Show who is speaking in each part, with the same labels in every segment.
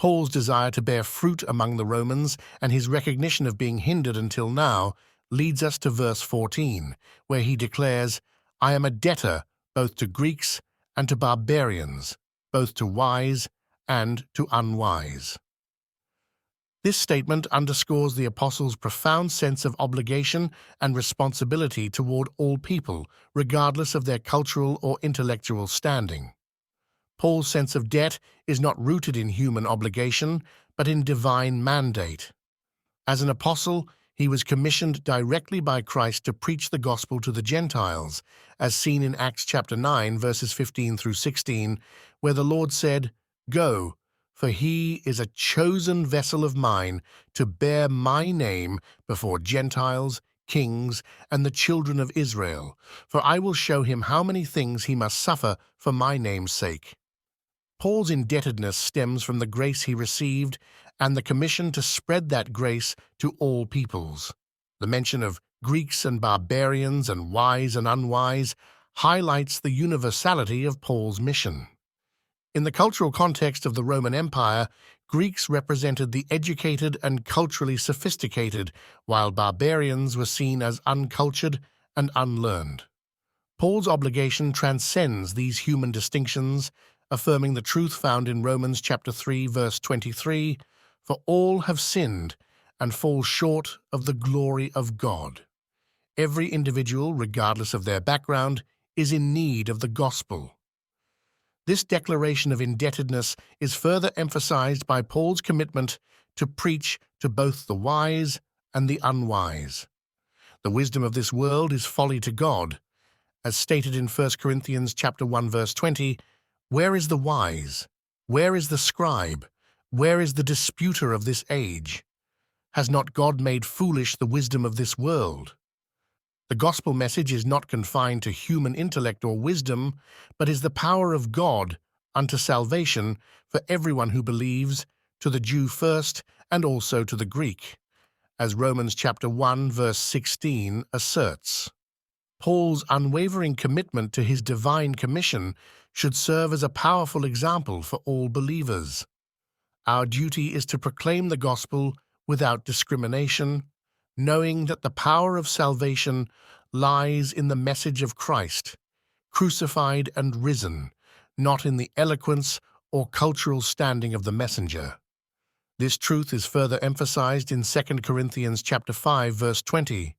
Speaker 1: Paul's desire to bear fruit among the Romans and his recognition of being hindered until now leads us to verse 14, where he declares, "I am a debtor both to Greeks and to barbarians, both to wise and to unwise." This statement underscores the apostle's profound sense of obligation and responsibility toward all people, regardless of their cultural or intellectual standing. Paul's sense of debt is not rooted in human obligation, but in divine mandate. As an apostle, he was commissioned directly by Christ to preach the gospel to the Gentiles, as seen in Acts chapter 9, verses 15 through 16, where the Lord said, "Go, for he is a chosen vessel of mine to bear my name before Gentiles, kings, and the children of Israel, for I will show him how many things he must suffer for my name's sake." Paul's indebtedness stems from the grace he received and the commission to spread that grace to all peoples. The mention of Greeks and barbarians and wise and unwise highlights the universality of Paul's mission. In the cultural context of the Roman Empire, Greeks represented the educated and culturally sophisticated, while barbarians were seen as uncultured and unlearned. Paul's obligation transcends these human distinctions, affirming the truth found in Romans chapter 3, verse 23, "For all have sinned and fall short of the glory of God." Every individual, regardless of their background, is in need of the gospel. This declaration of indebtedness is further emphasized by Paul's commitment to preach to both the wise and the unwise. The wisdom of this world is folly to God. As stated in 1 Corinthians chapter 1, verse 20, "Where is the wise? Where is the scribe? Where is the disputer of this age? Has not God made foolish the wisdom of this world?" The gospel message is not confined to human intellect or wisdom, but is the power of God unto salvation for everyone who believes, to the Jew first and also to the Greek, as Romans chapter 1, verse 16 asserts. Paul's unwavering commitment to his divine commission should serve as a powerful example for all believers. Our duty is to proclaim the gospel without discrimination, knowing that the power of salvation lies in the message of Christ, crucified and risen, not in the eloquence or cultural standing of the messenger. This truth is further emphasized in 2 Corinthians chapter 5, verse 20.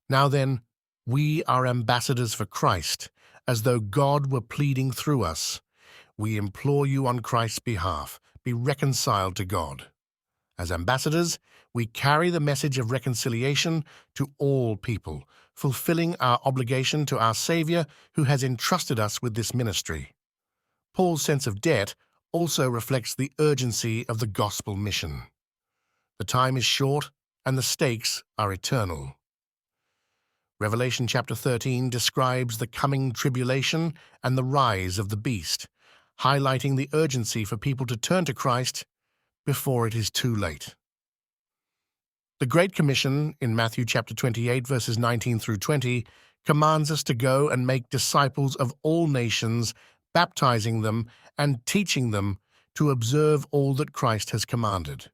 Speaker 1: "Now then, we are ambassadors for Christ, as though God were pleading through us. We implore you on Christ's behalf, be reconciled to God." As ambassadors, we carry the message of reconciliation to all people, fulfilling our obligation to our Savior who has entrusted us with this ministry. Paul's sense of debt also reflects the urgency of the gospel mission. The time is short and the stakes are eternal. Revelation chapter 13 describes the coming tribulation and the rise of the beast, highlighting the urgency for people to turn to Christ before it is too late. The Great Commission in Matthew chapter 28, verses 19 through 20, commands us to go and make disciples of all nations, baptizing them and teaching them to observe all that Christ has commanded.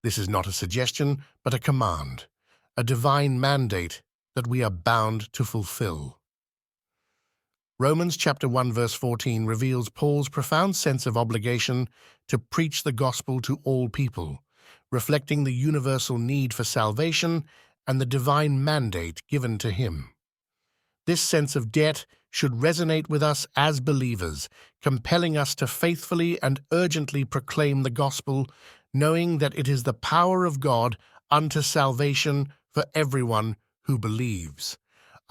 Speaker 1: This is not a suggestion, but a command, a divine mandate that we are bound to fulfill. Romans chapter 1, verse 14 reveals Paul's profound sense of obligation to preach the gospel to all people, reflecting the universal need for salvation and the divine mandate given to him. This sense of debt should resonate with us as believers, compelling us to faithfully and urgently proclaim the gospel, knowing that it is the power of God unto salvation for everyone who believes.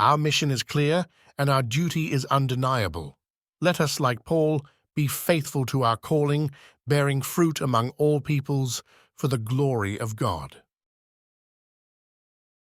Speaker 1: Our mission is clear and our duty is undeniable. Let us, like Paul, be faithful to our calling, bearing fruit among all peoples for the glory of God.